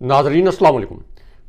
नाजरीन अस्सलाम वालेकुम।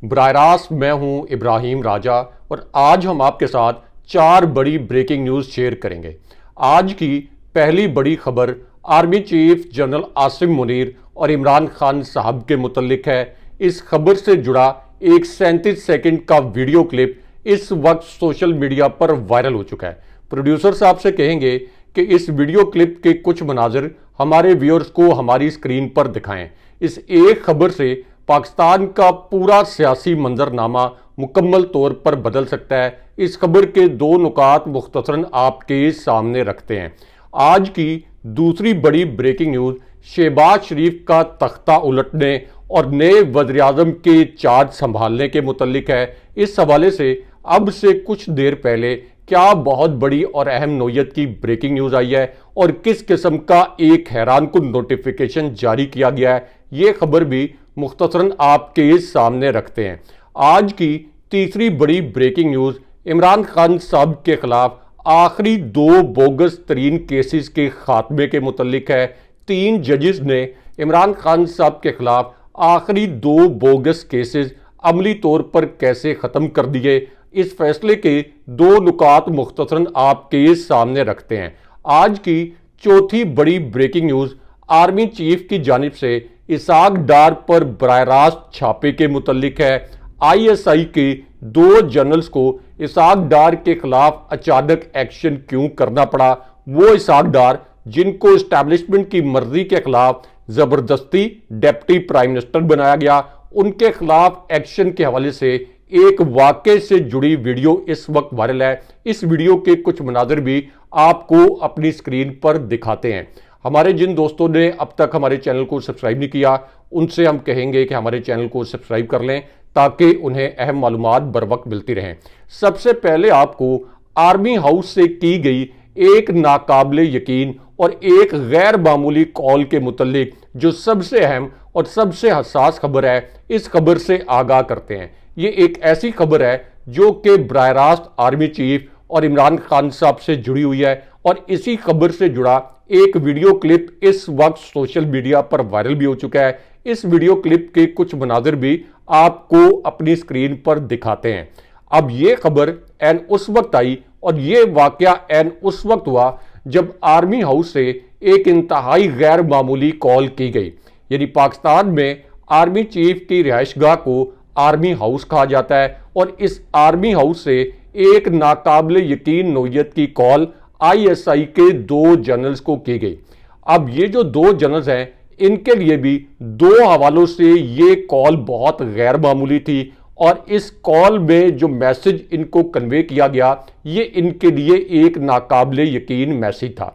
बराह रास्त मैं हूं इब्राहिम राजा और आज हम आपके साथ 4 बड़ी ब्रेकिंग न्यूज़ शेयर करेंगे। आज की पहली बड़ी खबर army chief general Asim Munir और इमरान खान साहब के मुतल्लिक है। इस खबर से जुड़ा एक 37 सेकंड का वीडियो क्लिप इस वक्त सोशल मीडिया पर वायरल हो चुका है। प्रोड्यूसर साहब से कहेंगे कि इस वीडियो क्लिप के कुछ मनाजिर हमारे व्यूअर्स को हमारी स्क्रीन पर दिखाएं। इस एक खबर से पाकिस्तान का पूरा सियासी मंजरनामा मुकम्मल तौर पर बदल सकता है। इस खबर के 2 नुकात मुख्तसरन आपके सामने रखते हैं। आज की दूसरी बड़ी ब्रेकिंग न्यूज़ शहबाज शरीफ का तख्ता उलटने और नए वज़ीर आज़म के चार्ज संभालने के मुतल्लिक है। इस हवाले से अब से कुछ देर पहले क्या बहुत बड़ी और अहम नोयत की ब्रेकिंग न्यूज़ आई है और किस किस्म का एक हैरान कुन नोटिफिकेशन जारी किया गया है, ये खबर भी मुख्तसरन आपके सामने रखते हैं। आज की तीसरी बड़ी ब्रेकिंग न्यूज़ इमरान खान साहब के खिलाफ आखिरी 2 बोगस तरीन केसेस के खात्मे के मुतल्लिक है। 3 जजेस ने इमरान खान साहब के खिलाफ आखिरी 2 बोगस केसेस अमली तौर पर कैसे ख़त्म कर दिए, इस फैसले के 2 नुकात मुख्तसरन आपके सामने रखते हैं। आज की चौथी बड़ी ब्रेकिंग न्यूज़ आर्मी चीफ की जानिब से इसाक डार पर बराह रास्त छापे के मुतल्लिक है। ISI के 2 जनरल्स को इसाक डार के खिलाफ अचानक एक्शन क्यों करना पड़ा। वो इसाक डार जिनको इस्टेब्लिशमेंट की मर्जी के खिलाफ जबरदस्ती डिप्टी प्राइम मिनिस्टर बनाया गया, उनके खिलाफ एक्शन के हवाले से एक वाक़े से जुड़ी वीडियो इस वक्त वायरल है। इस वीडियो के कुछ मनाजिर भी आपको अपनी स्क्रीन पर दिखाते हैं। हमारे जिन दोस्तों ने अब तक हमारे चैनल को सब्सक्राइब नहीं किया, उनसे हम कहेंगे कि हमारे चैनल को सब्सक्राइब कर लें ताकि उन्हें अहम मालूमात बर वक्त मिलती रहें। सबसे पहले आपको आर्मी हाउस से की गई एक नाकाबिले यकीन और एक गैर मामूली कॉल के मुतल्लिक जो सबसे अहम और सबसे हसास खबर है, इस खबर से आगाह करते हैं। ये एक ऐसी खबर है जो कि बराह रास्त आर्मी चीफ और इमरान खान साहब से जुड़ी हुई है और इसी खबर से जुड़ा एक वीडियो क्लिप इस वक्त सोशल मीडिया पर वायरल भी हो चुका है। इस वीडियो क्लिप के कुछ मनाजिर भी आपको अपनी स्क्रीन पर दिखाते हैं। अब ये खबर एन उस वक्त आई और ये वाकया एन उस वक्त हुआ जब आर्मी हाउस से एक इंतहाई गैर मामूली कॉल की गई। यानी पाकिस्तान में आर्मी चीफ की रिहाइशगाह को आर्मी हाउस कहा जाता है और इस आर्मी हाउस से एक नाकाबिले यकीन नोयत की कॉल ISI के 2 जनरल्स को की गई। अब ये जो 2 जनरल्स हैं, इनके लिए भी 2 हवालों से ये कॉल बहुत गैर मामूली थी और इस कॉल में जो मैसेज इनको कन्वे किया गया, ये इनके लिए एक नाकाबिले यकीन मैसेज था।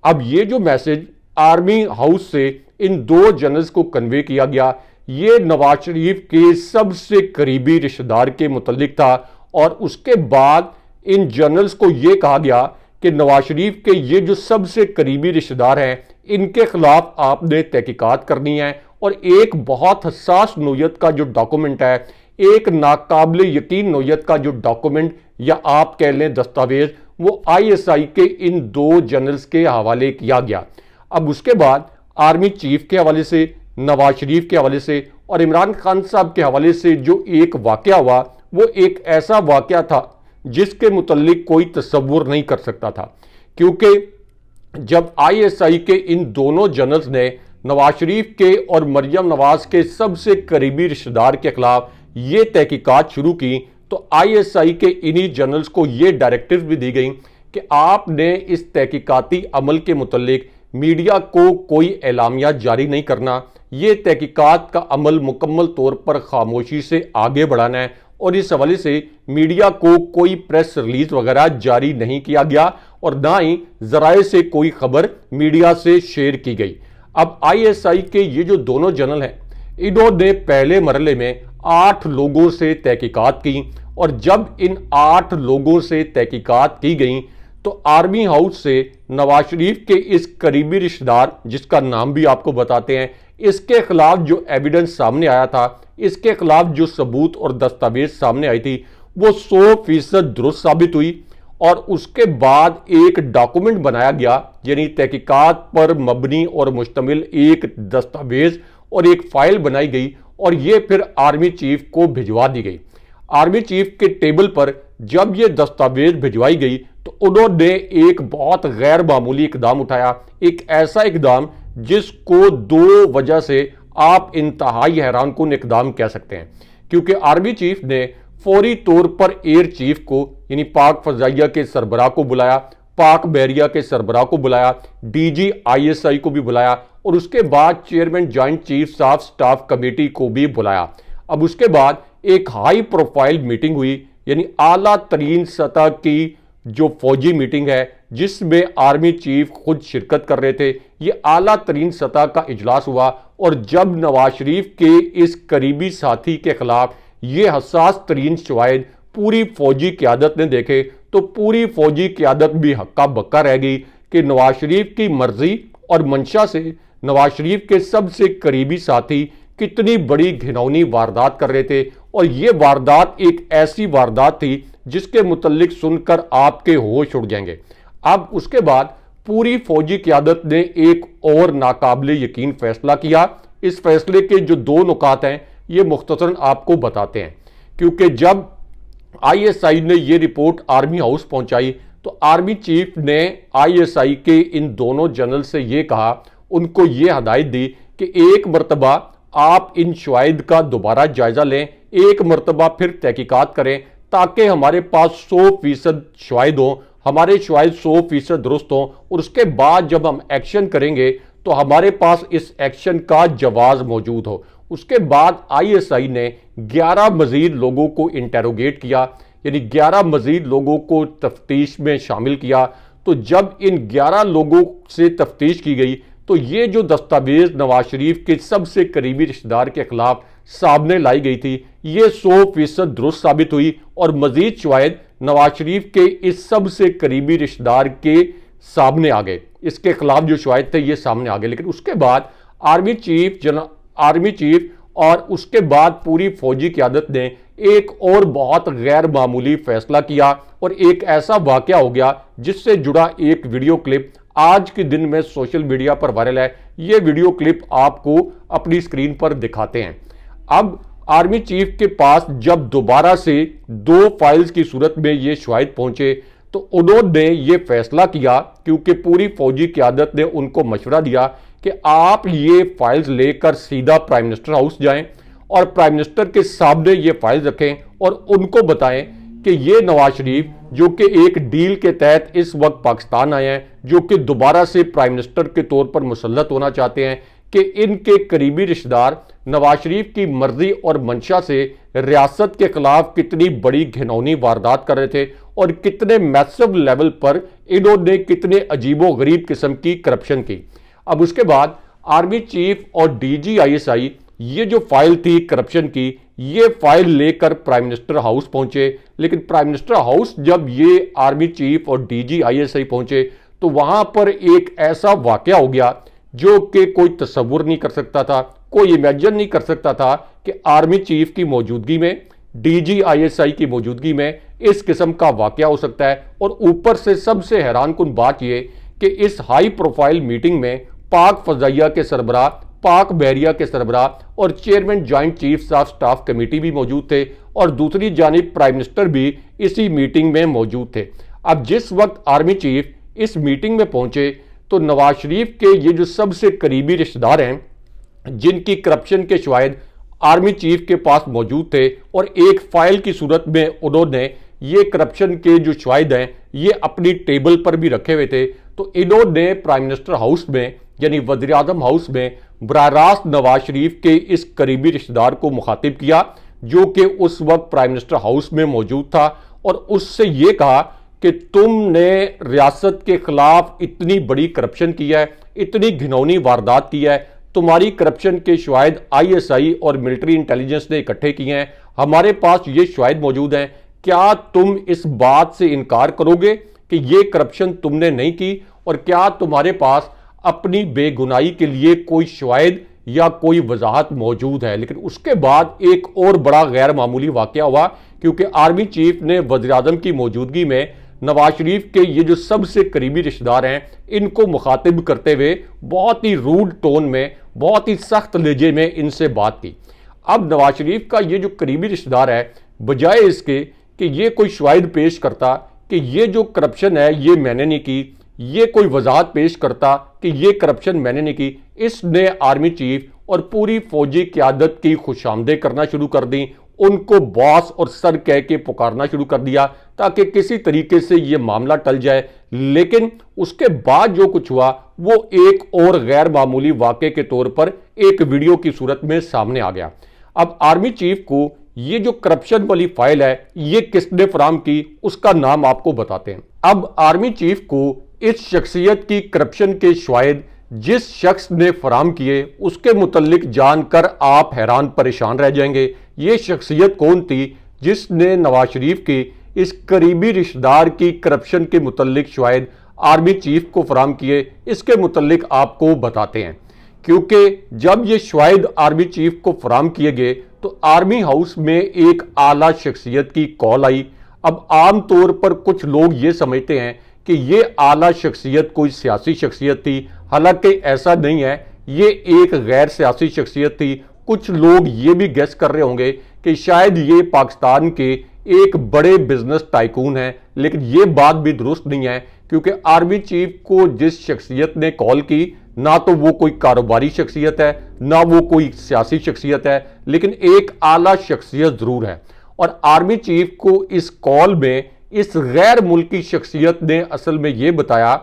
अब ये जो मैसेज आर्मी हाउस से इन 2 जनरल्स को कन्वे किया गया, ये नवाज शरीफ के सबसे करीबी रिश्तेदार के मुतल्लिक था और उसके बाद इन जनरल्स को ये कहा गया कि नवाज शरीफ के ये जो सबसे करीबी रिश्तेदार हैं, इनके खिलाफ आपने तहकीकात करनी है और एक बहुत हसास नोयत का जो डॉक्यूमेंट है, एक नाकाबिले यकीन नोयत का जो डॉक्यूमेंट या आप कह लें दस्तावेज, वो ISI के इन 2 जनरल्स के हवाले किया गया। अब उसके बाद आर्मी चीफ के हवाले से, नवाज शरीफ के हवाले से और इमरान खान साहब के हवाले से जो एक वाकया हुआ, वो एक ऐसा वाकया था जिसके मुतल्लिक कोई तसव्वुर नहीं कर सकता था। क्योंकि जब ISI के इन दोनों जनरल्स ने नवाज शरीफ के और मरियम नवाज के सबसे करीबी रिश्तेदार के खिलाफ ये तहकीकात शुरू की, तो ISI के इन्हीं जनरल्स को ये डायरेक्टिव भी दी गई कि आपने इस तहकीकाती अमल के मुतल्लिक मीडिया को कोई एलामिया जारी नहीं करना, ये तहकीकात का अमल मुकम्मल तौर पर खामोशी से आगे बढ़ाना है और इस हवाले से मीडिया को कोई प्रेस रिलीज वगैरह जारी नहीं किया गया और ना ही जराए से कोई खबर मीडिया से शेयर की गई। अब ISI के ये जो दोनों जनरल हैं, इन्होंने पहले मरहले में 8 लोगों से तहकीकात की और जब इन 8 लोगों से तहकीकात की गई तो आर्मी हाउस से नवाज शरीफ के इस करीबी रिश्तेदार, जिसका नाम भी आपको बताते हैं, इसके खिलाफ जो एविडेंस सामने आया था, इसके खिलाफ जो सबूत और दस्तावेज सामने आई थी, वो 100% दुरुस्त साबित हुई और उसके बाद एक डॉक्यूमेंट बनाया गया, यानी तहकीकात पर मबनी और मुश्तमिल एक दस्तावेज और एक फाइल बनाई गई और ये फिर आर्मी चीफ को भिजवा दी गई। आर्मी चीफ के टेबल पर जब ये दस्तावेज भिजवाई गई तो उन्होंने एक बहुत गैर मामूली इकदाम उठाया, एक ऐसा इकदाम जिसको दो वजह से आप इंतहाई हैरानकुन इकदाम कह सकते हैं। क्योंकि आर्मी चीफ ने फौरी तौर पर एयर चीफ को यानी पाक फजाइया के सरबराह को बुलाया, पाक बहरिया के सरबराह को बुलाया, डीजी आईएसआई को भी बुलाया और उसके बाद chairman joint chiefs of staff committee को भी बुलाया। अब उसके बाद एक हाई प्रोफाइल मीटिंग हुई, यानी आला तरीन सतह की जो फौजी मीटिंग है जिसमें आर्मी चीफ खुद शिरकत कर रहे थे। ये आला तरीन सतह का इजलास हुआ और जब नवाज शरीफ के इस करीबी साथी के खिलाफ ये हसास तरीन शवाहिद पूरी फौजी क़यादत ने देखे तो पूरी फौजी क़यादत भी हक्का बक्का रह गई कि नवाज शरीफ की मर्जी और मंशा से नवाज शरीफ के सबसे करीबी साथी कितनी बड़ी घिनौनी वारदात कर रहे थे। और ये वारदात एक ऐसी वारदात थी जिसके मुतल्लिक सुनकर आपके होश उड़ जाएंगे। अब उसके बाद पूरी फौजी क़यादत ने एक और नाकाबिले यकीन फैसला किया। इस फैसले के जो दो नुकात हैं ये मुख्तसरन आपको बताते हैं। क्योंकि जब आईएसआई ने ये रिपोर्ट आर्मी हाउस पहुंचाई तो आर्मी चीफ ने आईएसआई के इन दोनों जनरल से ये कहा, उनको ये हदायत दी कि एक मरतबा आप इन शवाहिद का दोबारा जायजा लें, एक मरतबा फिर तहकीकात करें ताकि हमारे पास 100% शवाहिद हों, हमारे शवाहिद 100% दुरुस्त हों और उसके बाद जब हम एक्शन करेंगे तो हमारे पास इस एक्शन का जवाज मौजूद हो। उसके बाद आईएसआई ने 11 मजीद लोगों को इंटेरोगेट किया, यानी 11 मजीद लोगों को तफ्तीश में शामिल किया। तो जब इन 11 लोगों से तफ्तीश की गई तो ये जो दस्तावेज नवाज शरीफ के सबसे करीबी रिश्तेदार के खिलाफ सामने लाई गई थी ये 100% दुरुस्त साबित हुई और मजीद शवाहिद नवाज शरीफ के इस सबसे करीबी रिश्तेदार के सामने आ गए। इसके खिलाफ जो शवाहिद थे ये सामने आ गए। लेकिन उसके बाद आर्मी चीफ और उसके बाद पूरी फौजी क़यादत ने एक और बहुत गैर मामूली फैसला किया और एक ऐसा वाकया हो गया जिससे जुड़ा एक वीडियो क्लिप आज के दिन में सोशल मीडिया पर वायरल है। ये वीडियो क्लिप आपको अपनी स्क्रीन पर दिखाते हैं। अब आर्मी चीफ के पास जब दोबारा से 2 फाइल्स की सूरत में ये शवाहिद पहुंचे तो उन्होंने ये फैसला किया, क्योंकि पूरी फौजी क़यादत ने उनको मशवरा दिया कि आप ये फाइल्स लेकर सीधा प्राइम मिनिस्टर हाउस जाएं और प्राइम मिनिस्टर के सामने ये फाइल्स रखें और उनको बताएं कि ये नवाज शरीफ जो कि एक डील के तहत इस वक्त पाकिस्तान आए हैं, जो कि दोबारा से प्राइम मिनिस्टर के तौर पर मुसल्लत होना चाहते हैं, कि इनके करीबी रिश्तेदार नवाज शरीफ की मर्जी और मंशा से रियासत के खिलाफ कितनी बड़ी घिनौनी वारदात कर रहे थे और कितने मैसिव लेवल पर इन्होंने कितने अजीबो गरीब किस्म की करप्शन की। अब उसके बाद आर्मी चीफ और डीजी आईएसआई ये जो फाइल थी करप्शन की ये फाइल लेकर प्राइम मिनिस्टर हाउस पहुंचे। लेकिन प्राइम मिनिस्टर हाउस जब ये आर्मी चीफ और डीजी आईएसआई पहुंचे तो वहां पर एक ऐसा वाकया हो गया जो कि कोई तसव्वुर नहीं कर सकता था, कोई इमेजिन नहीं कर सकता था कि आर्मी चीफ की मौजूदगी में, डीजी आईएसआई की मौजूदगी में इस किस्म का वाकया हो सकता है। और ऊपर से सबसे हैरानकुन बात यह कि इस हाई प्रोफाइल मीटिंग में पाक फजाइया के सरबराह, पाक बहरिया के सरबराह और chairman joint chiefs of staff committee भी मौजूद थे और दूसरी जानिब प्राइम मिनिस्टर भी इसी मीटिंग में मौजूद थे। अब जिस वक्त आर्मी चीफ इस मीटिंग में पहुंचे तो नवाज शरीफ के ये जो सबसे करीबी रिश्तेदार हैं जिनकी करप्शन के शवाहिद आर्मी चीफ के पास मौजूद थे और एक फाइल की सूरत में उन्होंने ये करप्शन के जो शवाहिद हैं ये अपनी टेबल पर भी रखे हुए थे। तो इन्होंने प्राइम मिनिस्टर हाउस में यानी वज़ीर आज़म हाउस में बराह रास्त नवाज शरीफ के इस करीबी रिश्तेदार को मुखातिब किया जो कि उस वक्त प्राइम मिनिस्टर हाउस में मौजूद था और उससे ये कहा कि तुमने रियासत के खिलाफ इतनी बड़ी करप्शन की है, इतनी घिनौनी वारदात की है, तुम्हारी करप्शन के शवाहिद आईएसआई और मिलिट्री इंटेलिजेंस ने इकट्ठे किए हैं, हमारे पास ये शवाहिद मौजूद हैं, क्या तुम इस बात से इनकार करोगे कि ये करप्शन तुमने नहीं की और क्या तुम्हारे पास अपनी बेगुनाही के लिए कोई शवाहिद या कोई वजाहत मौजूद है। लेकिन उसके बाद एक और बड़ा गैर मामूली वाकया हुआ क्योंकि आर्मी चीफ ने वज़ीर आज़म की मौजूदगी में नवाज शरीफ के ये जो सबसे करीबी रिश्तेदार हैं इनको मुखातिब करते हुए बहुत ही रूड टोन में, बहुत ही सख्त लहजे में इनसे बात की। अब नवाज शरीफ का ये जो करीबी रिश्तेदार है, बजाय इसके कि ये कोई शवाहिद पेश करता कि ये जो करप्शन है ये मैंने नहीं की, ये कोई वजाहत पेश करता कि ये करप्शन मैंने नहीं की, इसने आर्मी चीफ और पूरी फौजी क़यादत की खुशामदें करना शुरू कर दी, उनको बॉस और सर कह के पुकारना शुरू कर दिया ताकि किसी तरीके से ये मामला टल जाए। लेकिन उसके बाद जो कुछ हुआ वो एक और गैर मामूली वाक़े के तौर पर एक वीडियो की सूरत में सामने आ गया। अब आर्मी चीफ को ये जो करप्शन वाली फाइल है ये किसने फराहम की, उसका नाम आपको बताते हैं। अब आर्मी चीफ को इस शख्सियत की करप्शन के शवाहिद जिस शख्स ने फराहम किए उसके मुतल्लिक जानकर आप हैरान परेशान रह जाएंगे। ये शख्सियत कौन थी जिसने नवाज शरीफ के इस करीबी रिश्तेदार की करप्शन के मुतल्लिक शवाहिद आर्मी चीफ को फराहम किए, इसके मुतल्लिक आपको बताते हैं। क्योंकि जब ये शवाहिद आर्मी चीफ को फराहम किए गए तो आर्मी हाउस में एक आला शख्सियत की कॉल आई। अब आम तौर पर कुछ लोग ये समझते हैं कि ये आला शख्सियत कोई सियासी शख्सियत थी, हालांकि ऐसा नहीं है, ये एक गैर सियासी शख्सियत थी। कुछ लोग ये भी गेस कर रहे होंगे कि शायद ये पाकिस्तान के एक बड़े बिजनेस टाइकून हैं, लेकिन ये बात भी दुरुस्त नहीं है क्योंकि आर्मी चीफ को जिस शख्सियत ने कॉल की ना तो वो कोई कारोबारी शख्सियत है ना वो कोई सियासी शख्सियत है, लेकिन एक आला शख्सियत जरूर है। और आर्मी चीफ को इस कॉल में इस गैर मुल्की शख्सियत ने असल में ये बताया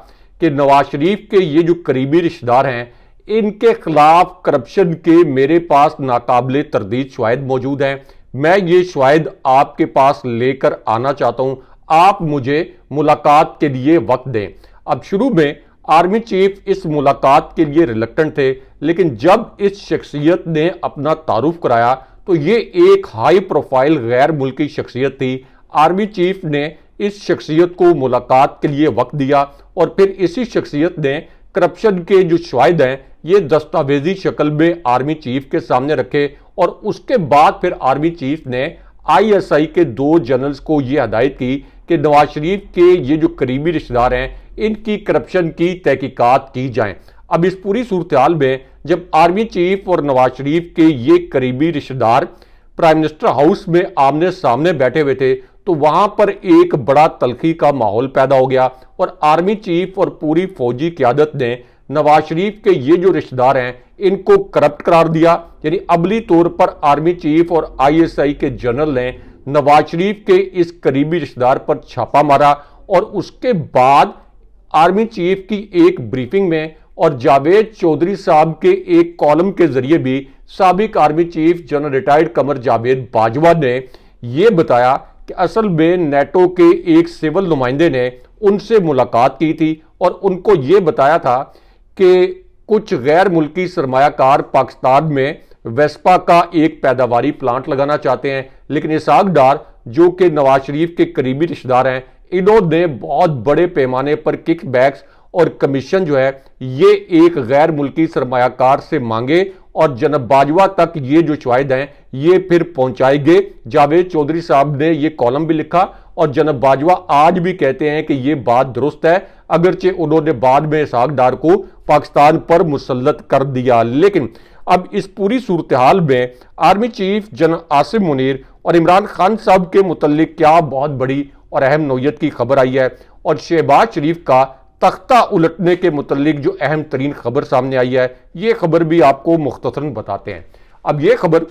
कि नवाज शरीफ के ये जो करीबी रिश्तेदार हैं इनके खिलाफ करप्शन के मेरे पास नाकाबिले तरदीद शवाहिद मौजूद हैं, मैं ये शवाहिद आपके पास लेकर आना चाहता हूं, आप मुझे मुलाकात के लिए वक्त दें। अब शुरू में आर्मी चीफ इस मुलाकात के लिए रिलक्टेंट थे, लेकिन जब इस शख्सियत ने अपना तारुफ कराया तो ये एक हाई प्रोफाइल गैर मुल्की शख्सियत थी। आर्मी चीफ ने इस शख्सियत को मुलाकात के लिए वक्त दिया और फिर इसी शख्सियत ने करप्शन के जो शवाहिद हैं ये दस्तावेजी शक्ल में आर्मी चीफ के सामने रखे और उसके बाद फिर आर्मी चीफ ने ISI के 2 जनरल्स को ये हदायत की कि नवाज शरीफ के ये जो करीबी रिश्तेदार हैं इनकी करप्शन की तहकीकात की जाए। अब इस पूरी सूरत हाल में जब आर्मी चीफ और नवाज शरीफ के ये करीबी रिश्तेदार प्राइम मिनिस्टर हाउस में आमने सामने बैठे हुए थे तो वहां पर एक बड़ा तलखी का माहौल पैदा हो गया और आर्मी चीफ और पूरी फौजी क़यादत ने नवाज शरीफ के ये जो रिश्तेदार हैं इनको करप्ट करार दिया। यानी अमली तौर पर आर्मी चीफ और ISI के जनरल ने नवाज शरीफ के इस करीबी रिश्तेदार पर छापा मारा और उसके बाद आर्मी चीफ की एक ब्रीफिंग में और जावेद चौधरी साहब के एक कॉलम के जरिए भी साबिक army chief general retired Qamar Javed Bajwa ने यह बताया कि असल में नेटो के एक सिविल नुमाइंदे ने उनसे मुलाकात की थी और उनको यह बताया था कि कुछ गैर मुल्की सरमायाकार पाकिस्तान में वेस्पा का एक पैदावारी प्लांट लगाना चाहते हैं, लेकिन इसाक डार जो कि नवाज शरीफ के करीबी रिश्तेदार हैं इन्होंने बहुत बड़े पैमाने पर किकबैक्स और कमीशन जो है ये एक गैर मुल्की सरमायाकार से मांगे और जनाब बाजवा तक ये जो शवाहिद हैं ये फिर पहुंचाए गए। जावेद चौधरी साहब ने ये कॉलम भी लिखा और जनाब बाजवा आज भी कहते हैं कि ये बात दुरुस्त है, अगरचे उन्होंने बाद में इसाक डार को पाकिस्तान पर मुसल्लत कर दिया। लेकिन अब इस पूरी सूरत हाल में army chief general Asim Munir और इमरान खान साहब के मुतल्लिक क्या बहुत बड़ी और अहम नौयत की खबर आई है और शहबाज शरीफ का तख्ता उलटने के मुतल्लिक जो अहम तरीन खबर सामने आई है ये खबर भी आपको मुख्तसरन बताते हैं। अब ये खबर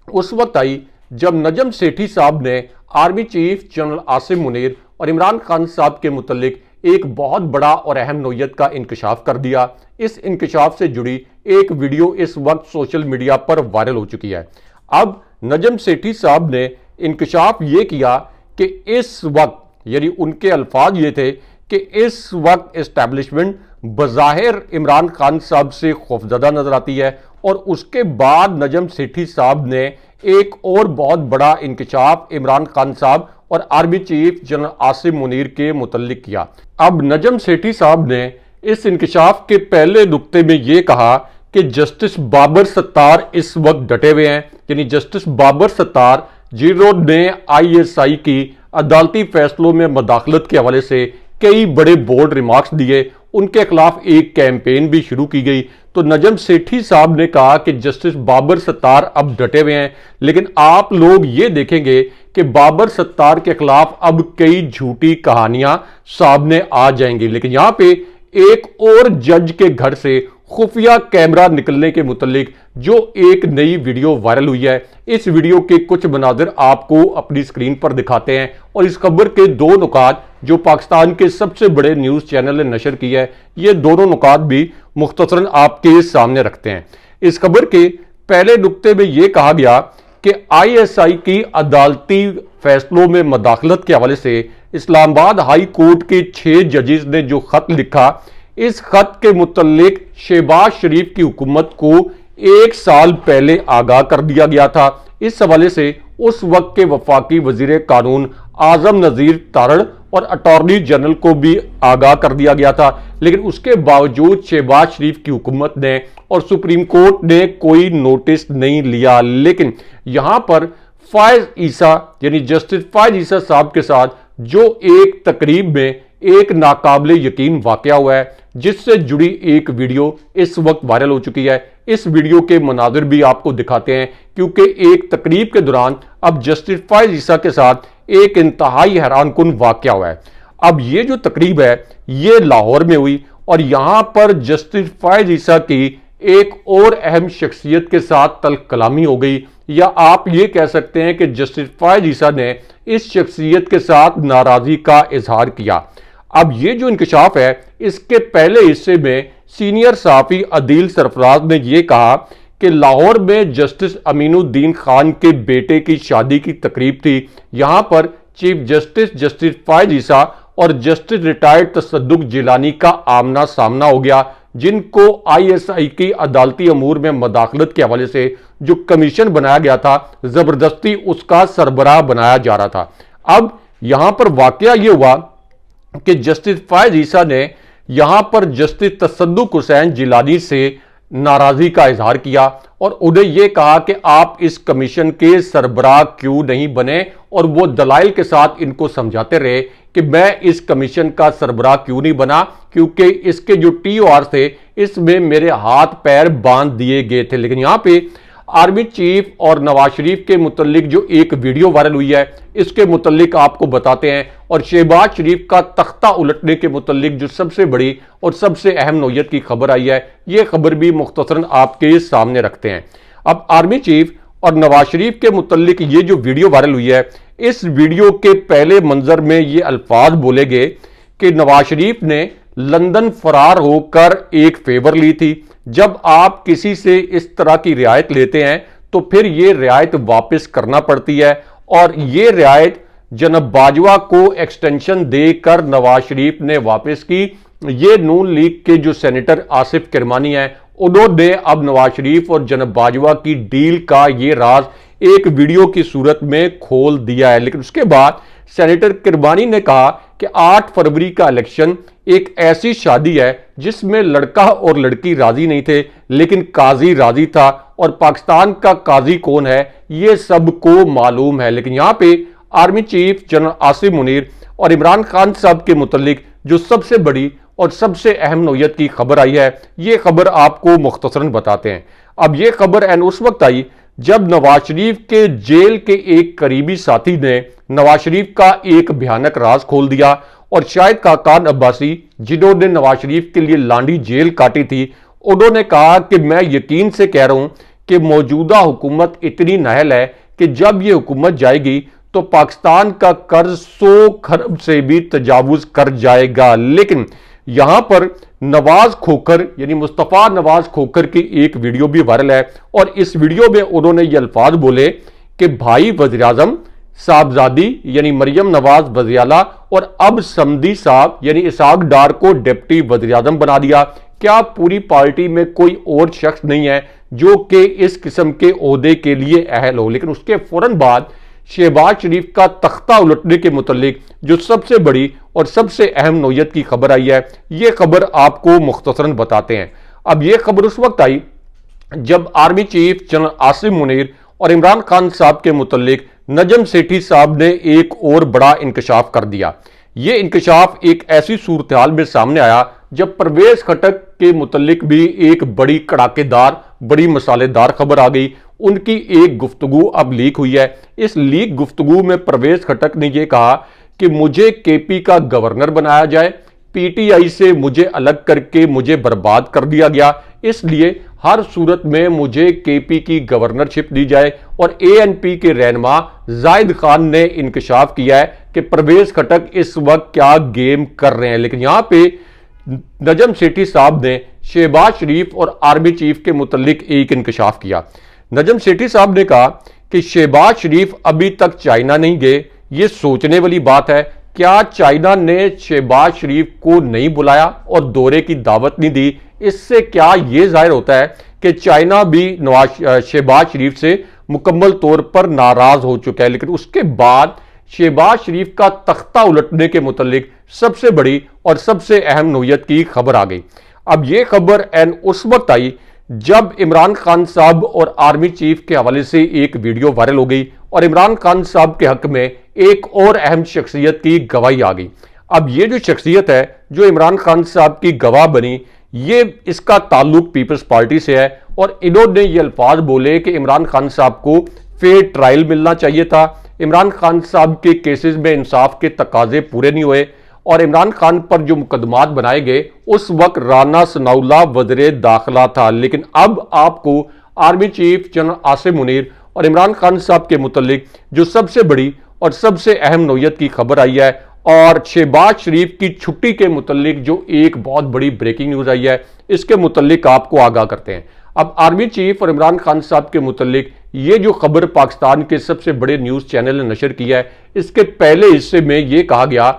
उस वक्त आई जब नजम सेठी साहब ने army chief general Asim Munir और इमरान खान साहब के मुतल्लिक एक बहुत बड़ा और अहम नौयत का इंकशाफ कर दिया। इस इंकशाफ से जुड़ी एक वीडियो इस वक्त सोशल मीडिया पर वायरल हो चुकी है। अब नजम सेठी साहब ने इंकशाफ ये किया कि इस वक्त यानी उनके अल्फाज ये थे कि इस वक्त एस्टैब्लिशमेंट बज़ाहिर इमरान खान साहब से खौफजदा नजर आती है और उसके बाद नजम सेठी साहब ने एक और बहुत बड़ा इंकशाफ इमरान खान साहब और army chief general Asim Munir के मुतल्लिक किया। अब नजम सेठी साहब ने इस इंकशाफ के पहले नुक्ते में यह कहा कि जस्टिस बाबर सत्तार इस वक्त डटे हुए हैं, यानी जस्टिस बाबर सत्तार जिन्होंने ISI की अदालती फैसलों में मदाखलत के हवाले से कई बड़े बोल्ड रिमार्क्स दिए, उनके खिलाफ एक कैंपेन भी शुरू की गई। तो नजम सेठी साहब ने कहा कि जस्टिस बाबर सत्तार अब डटे हुए हैं, लेकिन आप लोग ये देखेंगे कि बाबर सत्तार के खिलाफ अब कई झूठी कहानियां सामने आ जाएंगी। लेकिन यहां पे एक और जज के घर से खुफिया कैमरा निकलने के मुतालिक जो एक नई वीडियो वायरल हुई है, इस वीडियो के कुछ मनाजिर आपको अपनी स्क्रीन पर दिखाते हैं और इस खबर के दो नुकात जो पाकिस्तान के सबसे बड़े न्यूज चैनल ने नशर की है, ये दोनों नुकात भी मुख्तसरन आपके सामने रखते हैं। इस खबर के पहले नुक्ते में यह कहा गया कि ISI की अदालती फैसलों में मदाखलत के हवाले से इस्लामाबाद हाई कोर्ट के 6 जजेस ने जो खत लिखा, इस खत के मुतल्लिक शहबाज शरीफ की हुकूमत को 1 साल पहले आगाह कर दिया गया था। इस हवाले से उस वक्त के वफाकी वजीर कानून आजम नजीर तारड़ और अटॉर्नी जनरल को भी आगाह कर दिया गया था, लेकिन उसके बावजूद शहबाज शरीफ की हुकूमत ने और सुप्रीम कोर्ट ने कोई नोटिस नहीं लिया। लेकिन यहां पर फायज ईसा यानी जस्टिस फायज ईसा साहब के साथ जो एक तकरीब में एक नाकाबिले यकीन वाकया हुआ है, जिससे जुड़ी एक वीडियो इस वक्त वायरल हो चुकी है। इस वीडियो के मनाजिर भी आपको दिखाते हैं, क्योंकि एक तकरीब के दौरान अब जस्टिस फायज ईसा के साथ एक इंतहाई हैरानकुन वाकया हुआ है। अब ये जो तकरीब है ये लाहौर में हुई और यहां पर जस्टिस फायज ईसा की एक और अहम शख्सियत के साथ तल्ख कलामी हो गई, या आप ये कह सकते हैं कि जस्टिस फायज ईसा ने इस शख्सियत के साथ नाराजगी का इजहार किया। अब ये जो इंकशाफ है, इसके पहले हिस्से में सीनियर सहाफी अदील सरफराज ने यह कहा कि लाहौर में जस्टिस अमीनुद्दीन खान के बेटे की शादी की तकरीब थी। यहां पर चीफ जस्टिस जस्टिस फायज ईसा और जस्टिस रिटायर्ड तसद्दुक जिलानी का आमना सामना हो गया, जिनको ISI की अदालती अमूर में मदाखलत के हवाले से जो कमीशन बनाया गया था, जबरदस्ती उसका सरबराह बनाया जा रहा था। अब यहां पर वाकया यह हुआ कि जस्टिस फायज ईसा ने यहां पर जस्टिस तसद्दुक हुसैन जिलानी से नाराजगी का इजहार किया और उन्हें यह कहा कि आप इस कमीशन के सरबराह क्यों नहीं बने, और वो दलाइल के साथ इनको समझाते रहे कि मैं इस कमीशन का सरबराह क्यों नहीं बना, क्योंकि इसके जो TOR थे इसमें मेरे हाथ पैर बांध दिए गए थे। लेकिन यहां पे आर्मी चीफ और नवाज शरीफ के मुतल्लिक जो एक वीडियो वायरल हुई है, इसके मुतल्लिक आपको बताते हैं, और शहबाज शरीफ का तख्ता उलटने के मुतल्लिक जो सबसे बड़ी और सबसे अहम नौयत की खबर आई है, यह खबर भी मुख्तसरन आपके सामने रखते हैं। अब आर्मी चीफ और नवाज शरीफ के मुतल्लिक ये जो वीडियो वायरल हुई है, इस वीडियो के पहले मंजर में ये अल्फाज बोले गए कि नवाज शरीफ ने लंदन फरार होकर एक फेवर ली थी। जब आप किसी से इस तरह की रियायत लेते हैं तो फिर ये रियायत वापस करना पड़ती है, और ये रियायत जनाब बाजवा को एक्सटेंशन देकर नवाज शरीफ ने वापस की। ये नून लीग के जो सेनेटर आसिफ किरमानी हैं, उन्होंने अब नवाज शरीफ और जनाब बाजवा की डील का ये राज एक वीडियो की सूरत में खोल दिया है। लेकिन उसके बाद सेनेटर किरमानी ने कहा कि 8 फरवरी का इलेक्शन एक ऐसी शादी है जिसमें लड़का और लड़की राजी नहीं थे, लेकिन काजी राजी था, और पाकिस्तान का काजी कौन है ये सबको मालूम है। लेकिन यहां पे army chief general Asim Munir और इमरान खान साहब के मुतल्लिक जो सबसे बड़ी और सबसे अहम नौयत की खबर आई है, ये खबर आपको मुख्तसरन बताते हैं। अब ये खबर एन उस वक्त आई जब नवाज शरीफ के जेल के एक करीबी साथी ने नवाज शरीफ का एक भयानक राज खोल दिया, और शाहिद खाकान अब्बासी जिन्होंने नवाज शरीफ के लिए लांडी जेल काटी थी, उन्होंने कहा कि मैं यकीन से कह रहा हूं कि मौजूदा हुकूमत इतनी नाअहल है कि जब ये हुकूमत जाएगी तो पाकिस्तान का कर्ज 100 खरब से भी तजावुज कर जाएगा। लेकिन यहां पर नवाज खोखर यानी मुस्तफा नवाज खोखर की एक वीडियो भी वायरल है, और इस वीडियो में उन्होंने ये अल्फाज बोले कि भाई वज़ीर आज़म साहबजादी यानी मरियम नवाज वज़ीर और अब समदी साहब यानी इसहाक डार को डिप्टी वज़ीर आज़म बना दिया। क्या पूरी पार्टी में कोई और शख्स नहीं है जो कि इस किस्म के ओहदे के लिए अहल हो? लेकिन उसके फौरन बाद शहबाज शरीफ का तख्ता उलटने के मुतल्लिक जो सबसे बड़ी और सबसे अहम नौयत की खबर आई है, यह खबर आपको मुख्तसरन बताते हैं। अब यह खबर उस वक्त आई जब army chief general Asim Munir और इमरान खान साहब के मुतल्लिक नजम सेठी साहब ने एक और बड़ा इंकशाफ कर दिया। यह इंकशाफ एक ऐसी सूरत हाल में सामने आया जब परवेज खटक के मुतल्लिक भी एक बड़ी कड़ाकेदार, बड़ी मसालेदार खबर आ गई। उनकी एक गुफ्तगू अब लीक हुई है। इस लीक गुफ्तगू में परवेज खटक ने यह कहा कि मुझे केपी का गवर्नर बनाया जाए, पीटीआई से मुझे अलग करके मुझे बर्बाद कर दिया गया, इसलिए हर सूरत में मुझे केपी की गवर्नरशिप दी जाए। और एएनपी के रहनुमा जाहिद खान ने इंकशाफ किया है कि परवेज खटक इस वक्त क्या गेम कर रहे हैं। लेकिन यहां पे नजम सेठी साहब ने शहबाज शरीफ और आर्मी चीफ के मुतल्लिक एक इंकशाफ किया। नजम सेठी साहब ने कहा कि शहबाज शरीफ अभी तक चाइना नहीं गए। ये सोचने वाली बात है, क्या चाइना ने शहबाज शरीफ को नहीं बुलाया और दौरे की दावत नहीं दी? इससे क्या यह जाहिर होता है कि चाइना भी शहबाज शरीफ से मुकम्मल तौर पर नाराज हो चुका है। लेकिन उसके बाद शहबाज शरीफ का तख्ता उलटने के मुतल्लिक सबसे बड़ी और सबसे अहम नोयत की खबर आ गई। अब यह खबर उस वक्त आई जब इमरान खान साहब और आर्मी चीफ के हवाले से एक वीडियो वायरल हो गई और इमरान खान साहब के हक में एक और अहम शख्सियत की गवाही आ गई। अब ये जो शख्सियत है जो इमरान खान साहब की गवाह बनी, ये इसका ताल्लुक पीपल्स पार्टी से है और इन्होंने ये अल्फाज बोले कि इमरान खान साहब को फेयर ट्रायल मिलना चाहिए था, इमरान खान साहब के केसेस में इंसाफ के तकाजे पूरे नहीं हुए और इमरान खान पर जो मुकदमात बनाए गए उस वक्त राना सनाउल्लाह वज़ीर दाखिला था। लेकिन अब आपको army chief general Asim Munir और इमरान खान साहब के मुतल्लिक जो सबसे बड़ी और सबसे अहम नोयत की खबर आई है और शहबाज शरीफ की छुट्टी के मुतल्लिक जो एक बहुत बड़ी ब्रेकिंग न्यूज़ आई है, इसके मुतल्लिक आपको आगाह करते हैं। अब आर्मी चीफ और इमरान खान साहब के मुतल्लिक ये जो खबर पाकिस्तान के सबसे बड़े न्यूज़ चैनल ने नशर किया है, इसके पहले हिस्से में ये कहा गया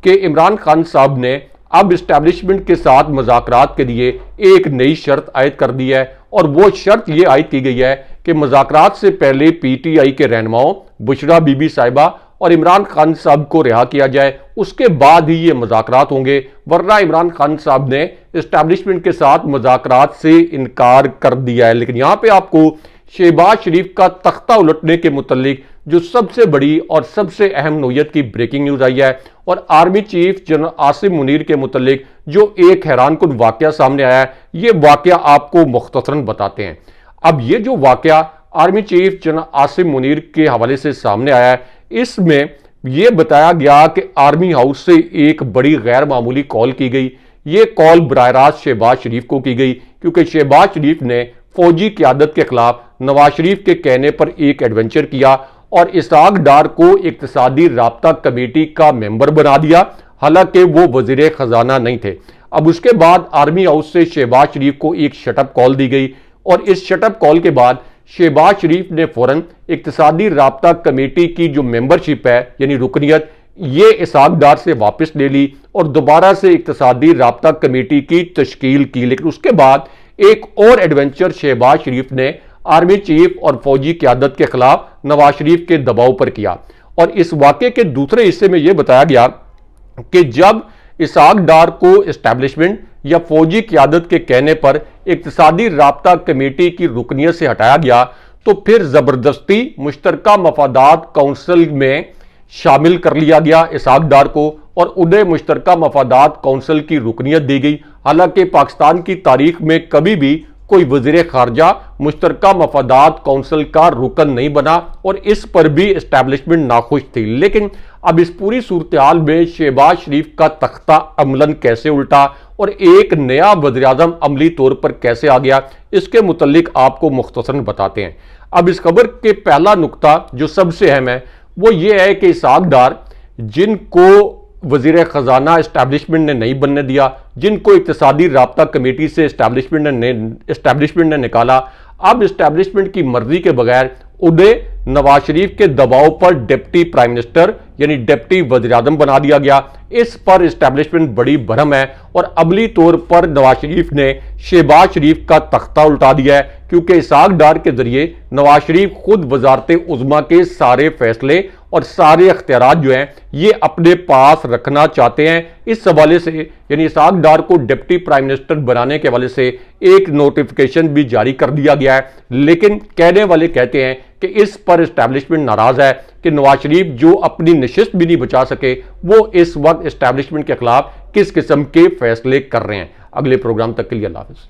कि इमरान खान साहब ने अब इस्टेब्लिशमेंट के साथ मुज़ाकरात के लिए एक नई शर्त आयद कर दी है और वो शर्त ये आयद की गई है कि मुज़ाकरात से पहले पीटीआई के रहनुमाओं बुशरा बीबी साहिबा और इमरान खान साहब को रिहा किया जाए, उसके बाद ही ये मुज़ाकरात होंगे, वरना इमरान खान साहब ने इस्टेब्लिशमेंट के साथ मुज़ाकरात से इनकार कर दिया है। लेकिन यहाँ पे आपको शहबाज शरीफ का तख्ता उलटने के मुतल्लिक जो सबसे बड़ी और सबसे अहम नोयत की ब्रेकिंग न्यूज़ आई है और army chief general Asim Munir के मुतल्लिक जो एक हैरानकुन वाकया सामने आया है, ये वाकया आपको मुख्तसरन बताते हैं। अब ये जो वाकया army chief general Asim Munir के हवाले से सामने आया है, इसमें यह बताया गया कि आर्मी हाउस से एक बड़ी गैर मामूली कॉल की गई। ये कॉल बराह रास्त शहबाज शरीफ को की गई क्योंकि शहबाज शरीफ ने फौजी क़यादत के खिलाफ नवाज शरीफ के कहने पर एक एडवेंचर किया और इसहाक डार को इक्तिसादी राब्ता कमेटी का मेंबर बना दिया, हालांकि वो वजीर खजाना नहीं थे। अब उसके बाद आर्मी हाउस से शहबाज शरीफ को एक शटअप कॉल दी गई और इस शटअप कॉल के बाद शहबाज शरीफ ने फौरन इक्तिसादी राब्ता कमेटी की जो मेंबरशिप है यानी रुकनियत, ये इसहाक डार से वापस ले ली और दोबारा से इक्तिसादी राब्ता कमेटी की तश्कील की। लेकिन उसके बाद एक और एडवेंचर शहबाज शरीफ ने आर्मी चीफ और फौजी क़यादत के खिलाफ नवाज शरीफ के दबाव पर किया और इस वाक़े के दूसरे हिस्से में यह बताया गया कि जब इसहाक डार को इस्टेब्लिशमेंट या फौजी क़यादत के कहने पर इक्तिसादी राब्ता कमेटी की रुकनियत से हटाया गया तो फिर ज़बरदस्ती मुश्तरका मफादात काउंसिल में शामिल कर लिया गया इसहाक डार को और उन्हें मुश्तरका मफादात काउंसिल की रुकनियत दी गई। हालांकि पाकिस्तान की तारीख में कभी भी कोई वज़ीर खारजा मुश्तरका मफादात काउंसिल का रुकन नहीं बना और इस पर भी इस्टेब्लिशमेंट नाखुश थी। लेकिन अब इस पूरी सूरत हाल में शहबाज शरीफ का तख्ता अमलन कैसे उल्टा और एक नया वज़ीर-ए-आज़म अमली तौर पर कैसे आ गया, इसके मुतल्लिक आपको मुख्तसरन बताते हैं। अब इस खबर के पहला नुक्ता जो सबसे अहम है वो ये है कि इसहाक डार जिनको वज़ीर ख़जाना इस्टेब्लिशमेंट ने नहीं बनने दिया, जिनको इक्तिसादी राब्ता कमेटी से इस्टेब्लिशमेंट ने निकाला, अब इस्टेब्लिशमेंट की मर्जी के बगैर उन्हें नवाज शरीफ के दबाव पर डिप्टी प्राइम मिनिस्टर यानी डिप्टी वज़ीर-ए-आज़म बना दिया गया। इस पर इस्टेब्लिशमेंट बड़ी भरम है और अमली तौर पर नवाज शरीफ ने शहबाज शरीफ का तख्ता उल्टा दिया है क्योंकि इसहाक डार के जरिए नवाज शरीफ खुद वजारत उज़्मा के सारे फैसले और सारे अख्तियारात जो हैं ये अपने पास रखना चाहते हैं। इस हवाले से यानी इसहाक डार को डिप्टी प्राइम मिनिस्टर बनाने के हवाले से एक नोटिफिकेशन भी जारी कर दिया गया है, लेकिन कहने वाले कहते हैं कि इस पर इस्टेब्लिशमेंट नाराज है कि नवाज शरीफ जो अपनी नशिस्त भी नहीं बचा सके वो इस वक्त इस्टेब्लिशमेंट के खिलाफ किस किस्म के फैसले कर रहे हैं। अगले प्रोग्राम तक के लिए अल्लाह हाफिज।